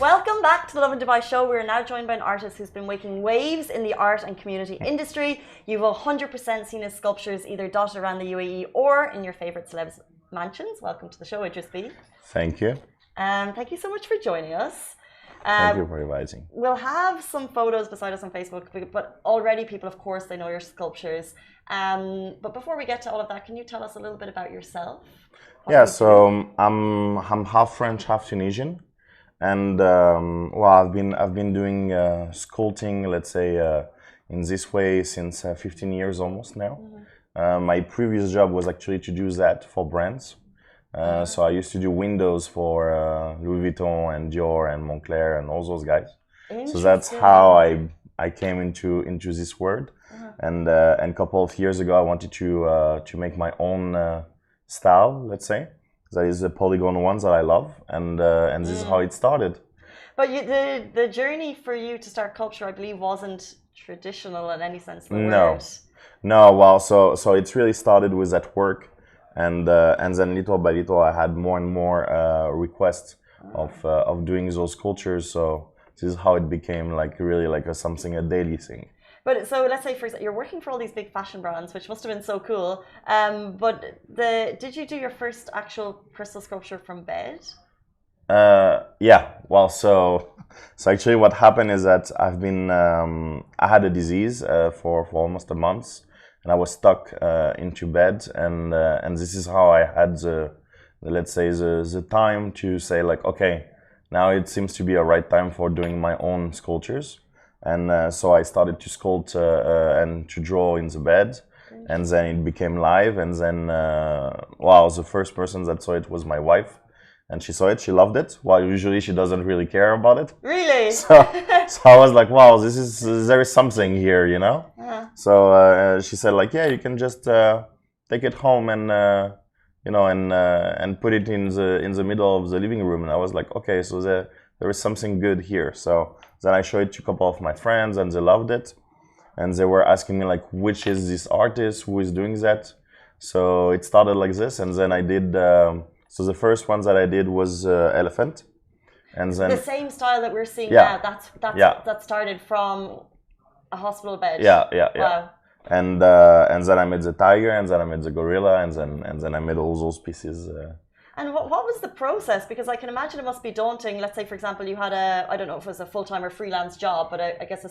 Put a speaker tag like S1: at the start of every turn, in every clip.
S1: Welcome back to the Lovin Dubai show. We're now joined by an artist who's been making waves in the art and community industry. You've 100% seen his sculptures either dotted around the UAE or in your favourite celebs' mansions. Welcome to the show, Idriss.
S2: Thank you.
S1: Thank you so much for joining us.
S2: Thank you for inviting.
S1: We'll have some photos beside us on Facebook, but already people, of course, they know your sculptures. But before we get to all of that, can you tell us a little bit about yourself?
S2: Yeah, so I'm half French, half Tunisian, and well, I've been doing sculpting, let's say, in this way since 15 years almost now. My previous job was actually to do that for brands. So I used to do windows for Louis Vuitton and Dior and Moncler and all those guys. So that's how I came into this world. And a couple of years ago, I wanted to make my own style, let's say. That is the polygon ones that I love, and this is how it started.
S1: But the journey for you to start sculpture, I believe, wasn't traditional in any sense of the word.
S2: No. Well, so it really started with that work. And then little by little, I had more and more requests of doing those sculptures. So this is how it became like really like a daily thing.
S1: But so let's say, for example, you're working for all these big fashion brands, which must have been so cool. But did you do your first actual crystal sculpture from bed?
S2: Yeah. Well, so actually, what happened is that I had a disease for almost a month. And I was stuck into bed, and this is how I had let's say the time to say like, okay, now it seems to be a right time for doing my own sculptures, and so I started to sculpt and to draw in the bed, and then it became live, and then wow, the first person that saw it was my wife. And she saw it, she loved it. Well, usually she doesn't really care about it.
S1: Really?
S2: So I was like, wow, there is something here, you know? So she said like, yeah, you can just take it home and, you know, and put it in the middle of the living room. And I was like, okay, so there is something good here. So then I showed it to a couple of my friends and they loved it. And they were asking me like, which is this artist who is doing that? So it started like this. And then I did... So the first ones that I did was elephant, and then
S1: the same style that we're seeing now. That started from a hospital bed.
S2: Yeah.
S1: Wow.
S2: And then I made the tiger, and then I made the gorilla, and then I made all those pieces.
S1: And what was the process? Because I can imagine it must be daunting. Let's say, for example, you had I don't know if it was a full-time or freelance job, but I guess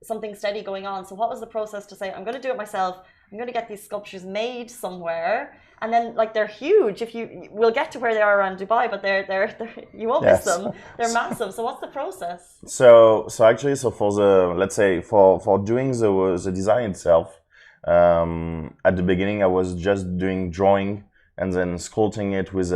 S1: something steady going on. So what was the process to say, I'm going to do it myself? I'm going to get these sculptures made somewhere, and then like they're huge. We'll get to where they are around Dubai, but they're you won't miss them. They're massive. So what's the process?
S2: So actually, for the, let's say for doing the design itself, at the beginning I was just doing drawing and then sculpting it with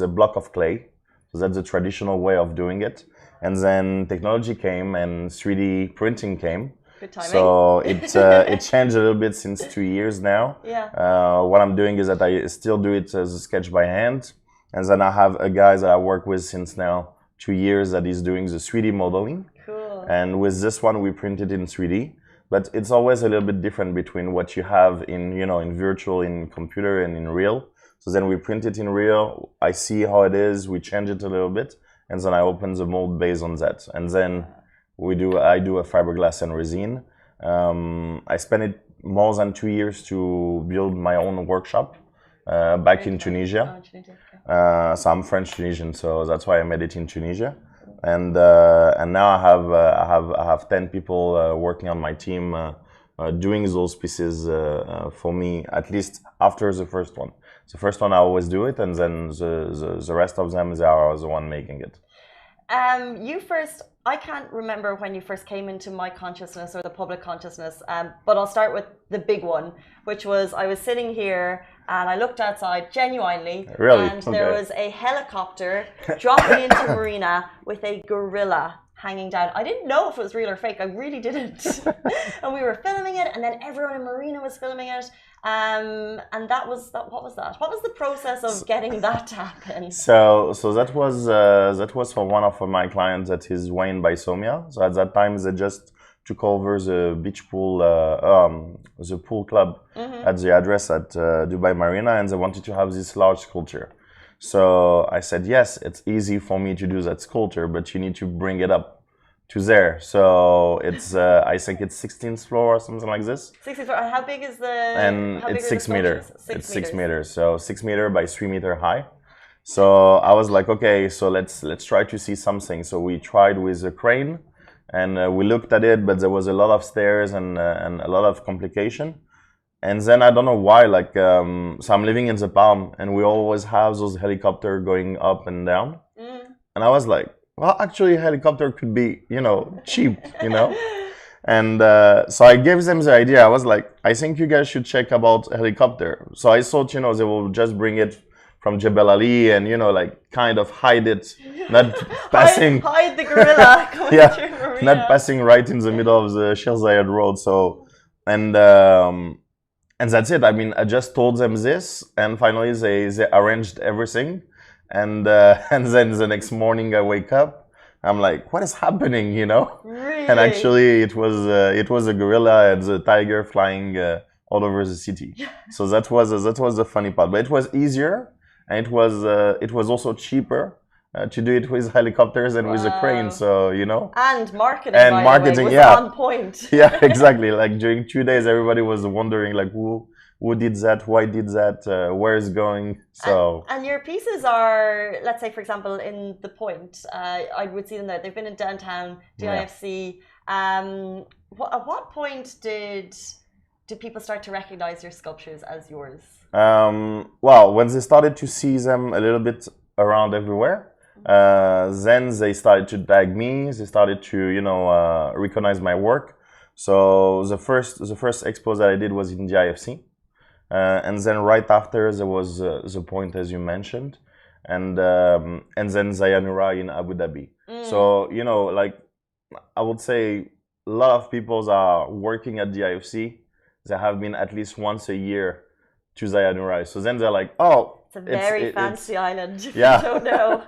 S2: a block of clay. So that's the traditional way of doing it. And then technology came and 3D printing came.
S1: Good timing.
S2: So it changed a little bit since 2 years now.
S1: Yeah.
S2: What I'm doing is that I still do it as a sketch by hand. And then I have a guy that I work with since now 2 years that is doing the 3D modeling.
S1: Cool.
S2: And with this one, we print it in 3D. But it's always a little bit different between what you have in, you know, in virtual, in computer and in real. So then we print it in real. I see how it is. We change it a little bit. And then I open the mold based on that. And then I do a fiberglass and resin. I spent it more than 2 years to build my own workshop back in Tunisia. So I'm French Tunisian, so that's why I made it in Tunisia. And now I have 10 people working on my team doing those pieces for me, at least after the first one. The first one I always do it, and then the rest of them, they are the one making it.
S1: I can't remember when you first came into my consciousness or the public consciousness, but I'll start with the big one, which was I was sitting here and I looked outside genuinely, and there was a helicopter dropping into Marina with a gorilla hanging down. I didn't know if it was real or fake. I really didn't. And we were filming it, and then everyone in Marina was filming it. And what was that? What was the process of getting that to happen?
S2: So that was for one of my clients that is Wayne by Somia. So at that time they just took over the beach pool, the pool club at the address at Dubai Marina, and they wanted to have this large sculpture. So I said, yes, it's easy for me to do that sculpture, but you need to bring it up to there. So it's, I think it's 16th floor or something like this.
S1: 16th floor. How big is the?
S2: And
S1: how
S2: it's
S1: big
S2: 6 meters.
S1: It's
S2: 6 meters. So 6 meter by 3 meter high. So I was like, okay, so let's try to see something. So we tried with a crane, and we looked at it, but there was a lot of stairs and a lot of complication. And then I don't know why, like, so I'm living in the Palm, and we always have those helicopters going up and down. And I was like, well, actually, a helicopter could be, you know, cheap, you know. And so I gave them the idea. I was like, I think you guys should check about a helicopter. So I thought, you know, they will just bring it from Jebel Ali and, you know, like kind of hide it, not passing.
S1: Hide the gorilla.
S2: Yeah, not passing right in the middle of the Sheikh Zayed Road. So, and that's it. I mean, I just told them this, and finally they arranged everything. And then the next morning I wake up, I'm like, what is happening, you know?
S1: Really?
S2: And actually it was a gorilla and the tiger flying all over the city. So that was the funny part. But it was easier, and it was also cheaper to do it with helicopters and with a crane. So, you know.
S1: And marketing was on point.
S2: Yeah, exactly. Like during 2 days, everybody was wondering like who did that, why did that, where is going. So
S1: and your pieces are, let's say for example in the Point, I would see them there. They've been in downtown DIFC. Yeah. At what point did people start to recognize your sculptures as yours?
S2: Well, when they started to see them a little bit around everywhere, then they started to tag me. They started to, you know, recognize my work. So the first expo that I did was in the IFC, and then right after there was the Point, as you mentioned, and then Zayanura in Abu Dhabi. So, you know, like I would say a lot of people are working at the IFC. They have been at least once a year to Zayanura. So then they're like, oh,
S1: it's a very fancy island.
S2: Yeah.
S1: You don't know.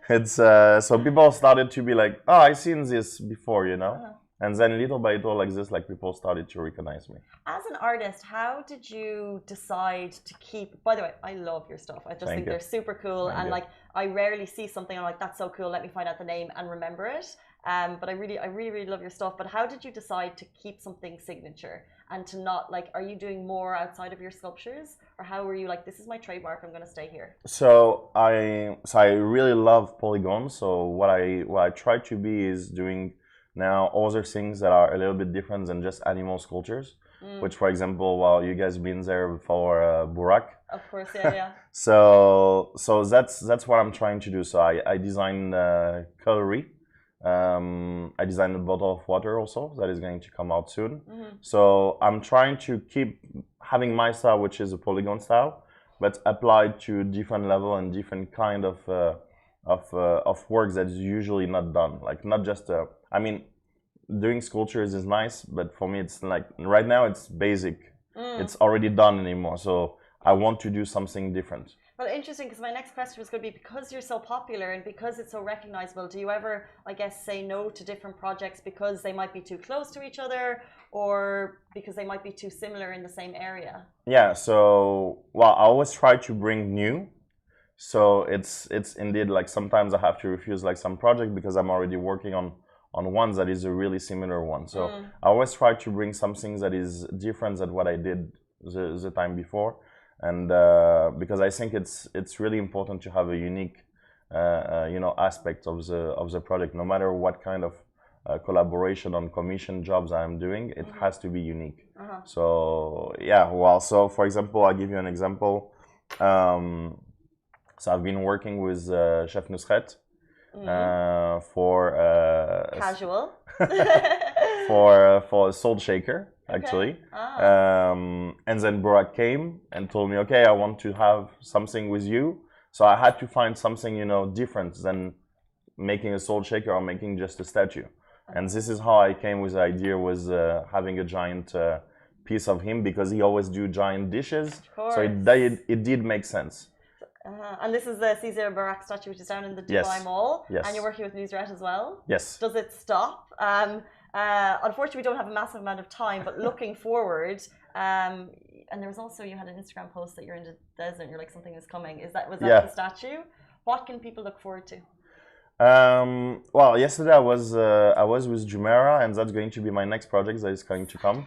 S2: It's so people started to be like, oh, I've seen this before, you know. And then little by little, like this, like people started to recognize me.
S1: As an artist, how did you decide to keep? By the way, I love your stuff. I just think they're super cool, and like I rarely see something I'm like, that's so cool. Let me find out the name and remember it. But I really love your stuff. But how did you decide to keep something signature and to not like? Are you doing more outside of your sculptures, or how were you like, this is my trademark, I'm going to stay here? So
S2: I really love polygons. So what I try to be is doing now other things that are a little bit different than just animal sculptures. Which, for example, well, you guys been there for Burak.
S1: Of course, yeah.
S2: So that's what I'm trying to do. So I designed cutlery. I designed a bottle of water also that is going to come out soon. So I'm trying to keep having my style, which is a polygon style, but applied to different level and different kind of work that is usually not done. Like not just I mean, doing sculptures is nice, but for me it's like right now it's basic. It's already done anymore. So I want to do something different.
S1: Well, interesting, because my next question was going to be, because you're so popular and because it's so recognizable, do you ever, I guess, say no to different projects because they might be too close to each other, or because they might be too similar in the same area? Yeah, so, well, I always try to bring new. So it's indeed like sometimes I have to refuse like some project because I'm already working on one that is a really similar one. So I always try to bring something that is different than what I did the time before. And because I think it's really important to have a unique, you know, aspect of the project. No matter what kind of collaboration on commission jobs I'm doing, it has to be unique. So yeah, well, so for example, I'll give you an example. So I've been working with Chef Nusret for casual for a salt shaker. Actually, and then Burak came and told me, okay, I want to have something with you. So I had to find something, you know, different than making a salt shaker or making just a statue. And this is how I came with the idea, was having a giant piece of him, because he always do giant dishes. So it did make sense. And this is the Caesar Burak statue, which is down in the Dubai Mall. Yes. And you're working with Nusret as well. Yes. Does it stop? Unfortunately, we don't have a massive amount of time, but looking forward, and there was also, you had an Instagram post that you're in the desert. You're like, something is coming. Was that the statue? What can people look forward to?
S2: Well, yesterday I was with Jumeirah, and that's going to be my next project that is going to come.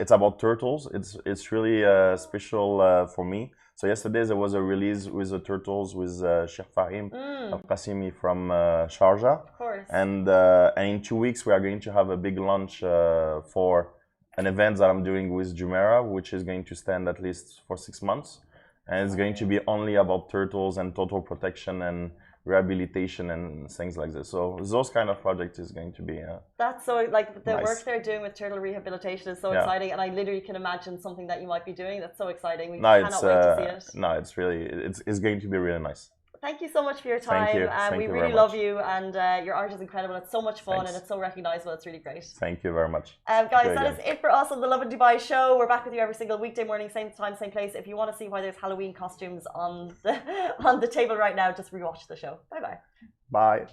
S2: It's about turtles. It's really special for me. So yesterday there was a release with the turtles with Sheikh Fahim Al-Qasimi from Sharjah.
S1: Of course.
S2: And in 2 weeks we are going to have a big launch for an event that I'm doing with Jumeirah, which is going to stand at least for 6 months. And it's going to be only about turtles and total protection and rehabilitation and things like this. So those kind of projects is going to be
S1: that's so, like, the
S2: nice.
S1: Work they're doing with turtle rehabilitation is so exciting, and I literally can imagine something that you might be doing. That's so exciting. We cannot wait to see it.
S2: No, it's really it's going to be really nice.
S1: Thank you so much for your time.
S2: Thank you. Thank
S1: we
S2: you
S1: really
S2: very
S1: love
S2: much.
S1: you, and your art is incredible. It's so much fun.
S2: Thanks.
S1: And it's so recognizable. It's really great.
S2: Thank you very much.
S1: Guys, that is it for us on the Lovin Dubai show. We're back with you every single weekday morning, same time, same place. If you want to see why there's Halloween costumes on the table right now, just rewatch the show. Bye bye.
S2: Bye.